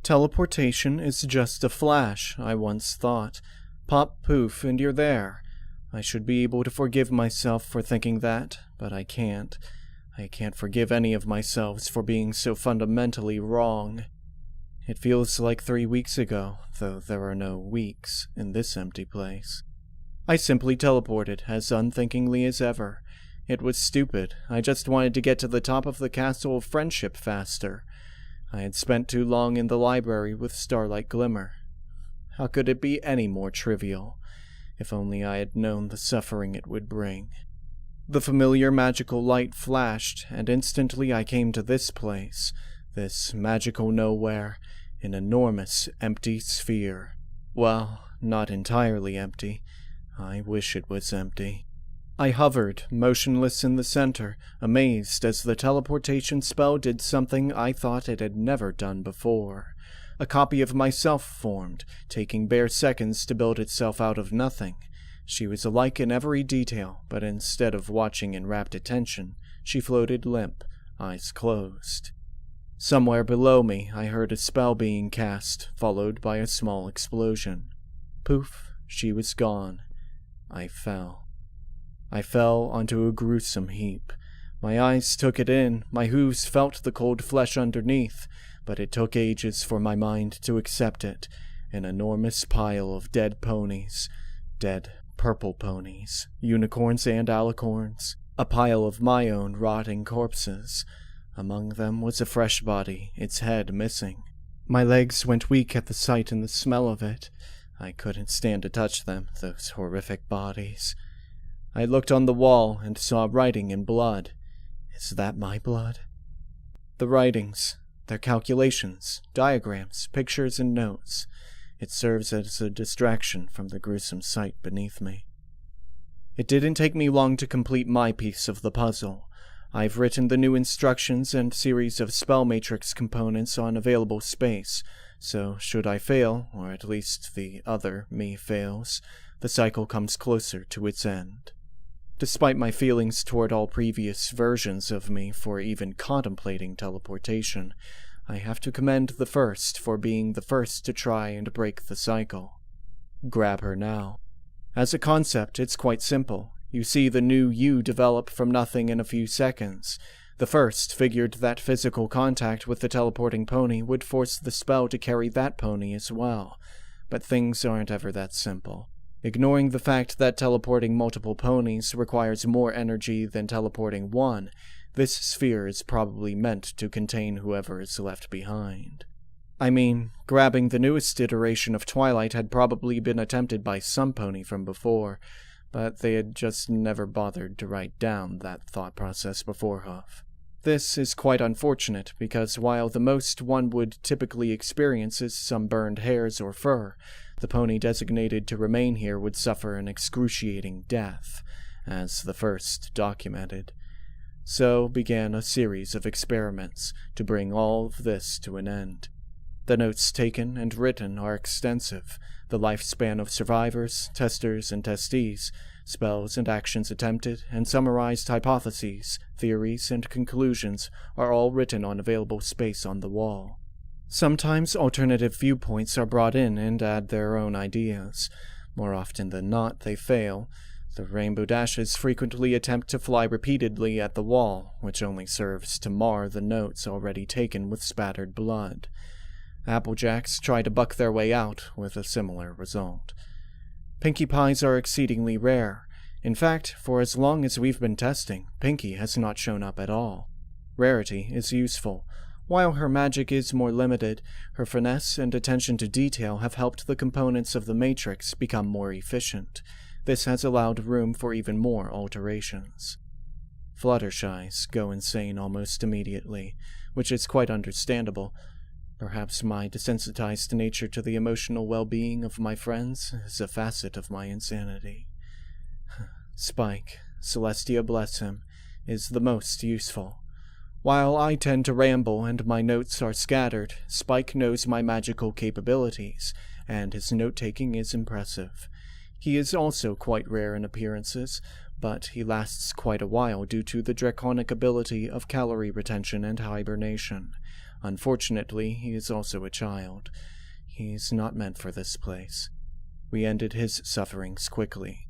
Teleportation is just a flash, I once thought. Pop, poof, and you're there. I should be able to forgive myself for thinking that, but I can't. I can't forgive any of myselves for being so fundamentally wrong. It feels like 3 weeks ago, though there are no weeks in this empty place. I simply teleported as unthinkingly as ever. It was stupid. I just wanted to get to the top of the Castle of Friendship faster. I had spent too long in the library with Starlight Glimmer. How could it be any more trivial? If only I had known the suffering it would bring. The familiar magical light flashed, and instantly I came to this place, this magical nowhere, an enormous empty sphere. Well, not entirely empty. I wish it was empty. I hovered, motionless in the center, amazed as the teleportation spell did something I thought it had never done before. A copy of myself formed, taking bare seconds to build itself out of nothing. She was alike in every detail, but instead of watching in rapt attention, she floated limp, eyes closed. Somewhere below me, I heard a spell being cast, followed by a small explosion. Poof, she was gone. I fell. I fell onto a gruesome heap. My eyes took it in, my hooves felt the cold flesh underneath, but it took ages for my mind to accept it. An enormous pile of dead ponies. Dead purple ponies. Unicorns and alicorns. A pile of my own rotting corpses. Among them was a fresh body, its head missing. My legs went weak at the sight and the smell of it. I couldn't stand to touch them, those horrific bodies. I looked on the wall and saw writing in blood. Is that my blood? The writings, their calculations, diagrams, pictures, and notes. It serves as a distraction from the gruesome sight beneath me. It didn't take me long to complete my piece of the puzzle. I've written the new instructions and series of spell matrix components on available space, so should I fail, or at least the other me fails, the cycle comes closer to its end. Despite my feelings toward all previous versions of me for even contemplating teleportation, I have to commend the first for being the first to try and break the cycle. Grab her now. As a concept, it's quite simple. You see the new you develop from nothing in a few seconds. The first figured that physical contact with the teleporting pony would force the spell to carry that pony as well. But things aren't ever that simple. Ignoring the fact that teleporting multiple ponies requires more energy than teleporting one, this sphere is probably meant to contain whoever is left behind. I mean, grabbing the newest iteration of Twilight had probably been attempted by some pony from before, but they had just never bothered to write down that thought process beforehoof. This is quite unfortunate, because while the most one would typically experience is some burned hairs or fur, the pony designated to remain here would suffer an excruciating death, as the first documented. So began a series of experiments to bring all of this to an end. The notes taken and written are extensive. The lifespan of survivors, testers, and testees, spells and actions attempted, and summarized hypotheses, theories, and conclusions are all written on available space on the wall. Sometimes alternative viewpoints are brought in and add their own ideas. More often than not, they fail. The Rainbow Dashes frequently attempt to fly repeatedly at the wall, which only serves to mar the notes already taken with spattered blood. Applejacks try to buck their way out, with a similar result. Pinkie Pies are exceedingly rare. In fact, for as long as we've been testing, Pinkie has not shown up at all. Rarity is useful. While her magic is more limited, her finesse and attention to detail have helped the components of the Matrix become more efficient. This has allowed room for even more alterations. Fluttershy's go insane almost immediately, which is quite understandable. Perhaps my desensitized nature to the emotional well-being of my friends is a facet of my insanity. Spike, Celestia bless him, is the most useful. While I tend to ramble and my notes are scattered, Spike knows my magical capabilities, and his note-taking is impressive. He is also quite rare in appearances, but he lasts quite a while due to the draconic ability of calorie retention and hibernation. Unfortunately, he is also a child. He's not meant for this place. We ended his sufferings quickly.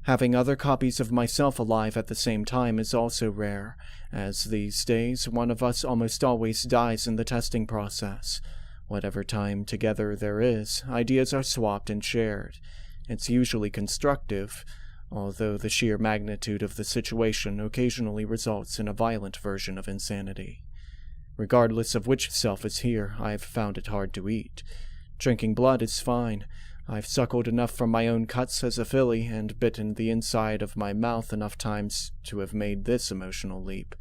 Having other copies of myself alive at the same time is also rare, as these days one of us almost always dies in the testing process. Whatever time together there is, ideas are swapped and shared. It's usually constructive, although the sheer magnitude of the situation occasionally results in a violent version of insanity. Regardless of which self is here, I've found it hard to eat. Drinking blood is fine. I've suckled enough from my own cuts as a filly and bitten the inside of my mouth enough times to have made this emotional leap.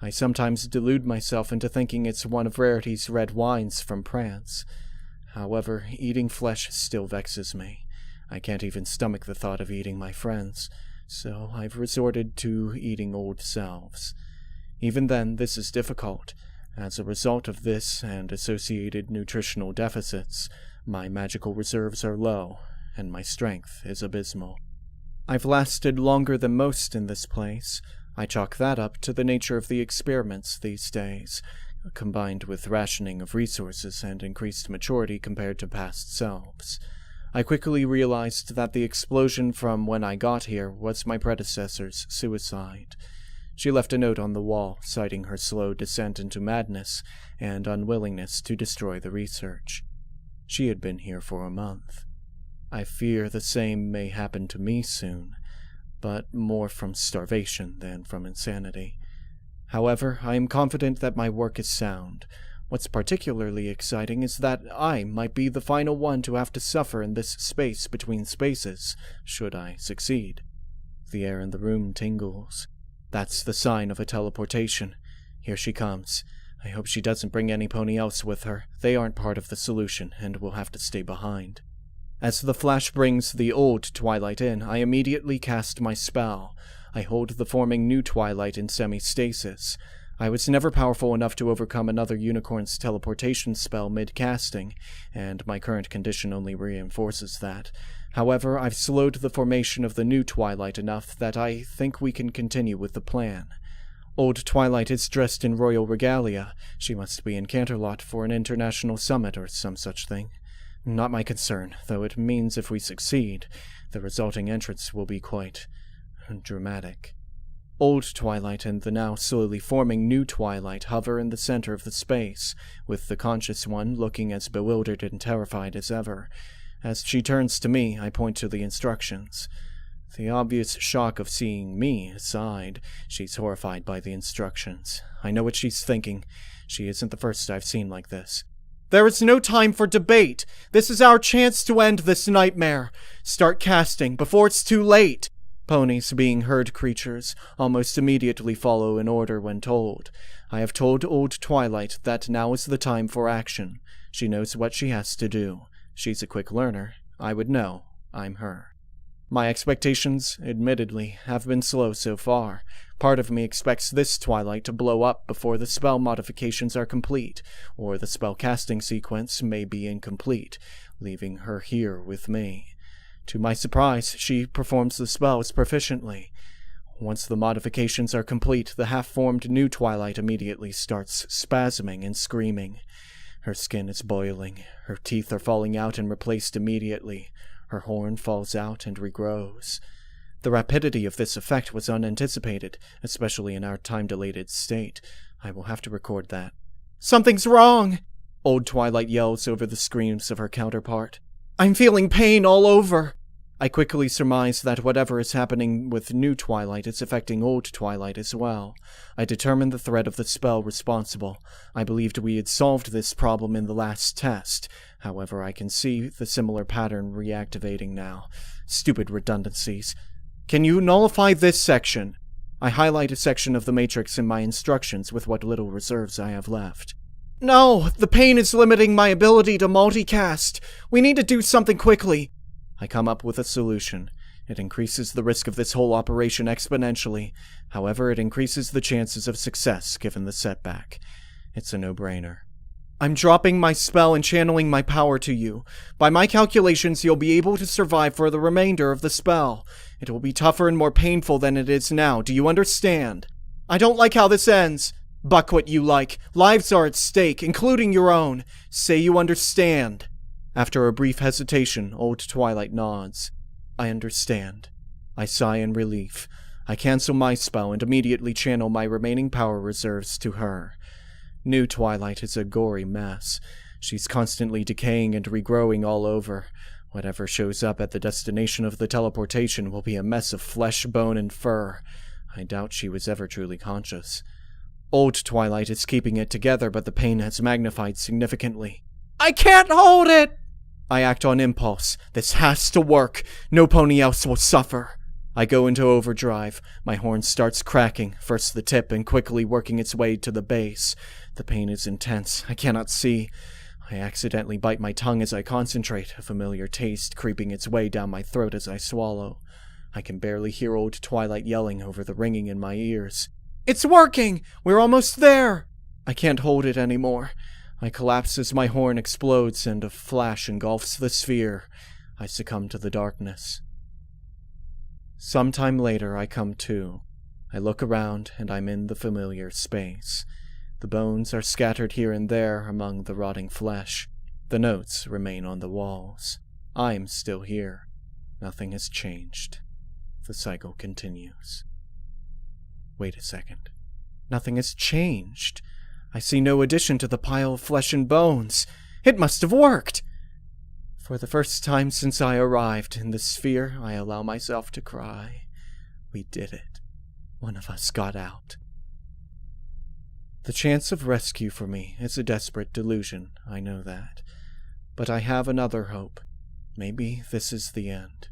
I sometimes delude myself into thinking it's one of Rarity's red wines from Prance. However, eating flesh still vexes me. I can't even stomach the thought of eating my friends, so I've resorted to eating old selves. Even then, this is difficult. As a result of this and associated nutritional deficits, my magical reserves are low, and my strength is abysmal. I've lasted longer than most in this place. I chalk that up to the nature of the experiments these days, combined with rationing of resources and increased maturity compared to past selves. I quickly realized that the explosion from when I got here was my predecessor's suicide. She left a note on the wall, citing her slow descent into madness and unwillingness to destroy the research. She had been here for a month. I fear the same may happen to me soon, but more from starvation than from insanity. However, I am confident that my work is sound. What's particularly exciting is that I might be the final one to have to suffer in this space between spaces, should I succeed. The air in the room tingles. That's the sign of a teleportation. Here she comes. I hope she doesn't bring any pony else with her. They aren't part of the solution, and will have to stay behind. As the flash brings the old twilight in, I immediately cast my spell. I hold the forming new twilight in semi-stasis. I was never powerful enough to overcome another unicorn's teleportation spell mid-casting, and my current condition only reinforces that. However, I've slowed the formation of the new twilight enough that I think we can continue with the plan. Old Twilight is dressed in royal regalia. She must be in Canterlot for an international summit or some such thing. Not my concern, though it means if we succeed, the resulting entrance will be quite dramatic. Old Twilight and the now slowly forming new Twilight hover in the center of the space, with the conscious one looking as bewildered and terrified as ever. As she turns to me, I point to the instructions. The obvious shock of seeing me aside, she's horrified by the instructions. I know what she's thinking. She isn't the first I've seen like this. There is no time for debate. This is our chance to end this nightmare. Start casting before it's too late. Ponies, being herd creatures, almost immediately follow in order when told. I have told Old Twilight that now is the time for action. She knows what she has to do. She's a quick learner. I would know. I'm her. My expectations, admittedly, have been slow so far. Part of me expects this Twilight to blow up before the spell modifications are complete, or the spell casting sequence may be incomplete, leaving her here with me. To my surprise, she performs the spells proficiently. Once the modifications are complete, the half-formed new Twilight immediately starts spasming and screaming. Her skin is boiling, her teeth are falling out and replaced immediately. Her horn falls out and regrows. The rapidity of this effect was unanticipated, especially in our time-dilated state. I will have to record that. "Something's wrong!" Old Twilight yells over the screams of her counterpart. "I'm feeling pain all over!" I quickly surmise that whatever is happening with new Twilight is affecting Old Twilight as well. I determined the thread of the spell responsible. I believed we had solved this problem in the last test. However, I can see the similar pattern reactivating now. Stupid redundancies. Can you nullify this section? I highlight a section of the matrix in my instructions with what little reserves I have left. No, the pain is limiting my ability to multicast. We need to do something quickly. I come up with a solution. It increases the risk of this whole operation exponentially. However, it increases the chances of success given the setback. It's a no-brainer. I'm dropping my spell and channeling my power to you. By my calculations, you'll be able to survive for the remainder of the spell. It will be tougher and more painful than it is now. Do you understand? I don't like how this ends. Buck what you like. Lives are at stake, including your own. Say you understand. After a brief hesitation, old Twilight nods. I understand. I sigh in relief. I cancel my spell and immediately channel my remaining power reserves to her. New Twilight is a gory mess. She's constantly decaying and regrowing all over. Whatever shows up at the destination of the teleportation will be a mess of flesh, bone, and fur. I doubt she was ever truly conscious. Old Twilight is keeping it together, but the pain has magnified significantly. I can't hold it! I act on impulse. This has to work. No pony else will suffer. I go into overdrive. My horn starts cracking, first the tip and quickly working its way to the base. The pain is intense. I cannot see. I accidentally bite my tongue as I concentrate, a familiar taste creeping its way down my throat as I swallow. I can barely hear old Twilight yelling over the ringing in my ears. It's working! We're almost there! I can't hold it anymore. I collapse as my horn explodes and a flash engulfs the sphere. I succumb to the darkness. Sometime later I come to. I look around and I'm in the familiar space. The bones are scattered here and there among the rotting flesh. The notes remain on the walls. I'm still here. Nothing has changed. The cycle continues. Wait a second. Nothing has changed. I see no addition to the pile of flesh and bones. It must have worked. For the first time since I arrived in the sphere, I allow myself to cry. We did it. One of us got out. The chance of rescue for me is a desperate delusion, I know that. But I have another hope. Maybe this is the end.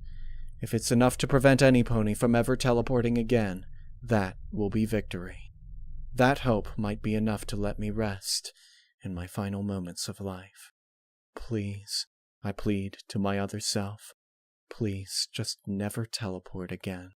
If it's enough to prevent any pony from ever teleporting again, that will be victory. That hope might be enough to let me rest in my final moments of life. Please, I plead to my other self, please just never teleport again.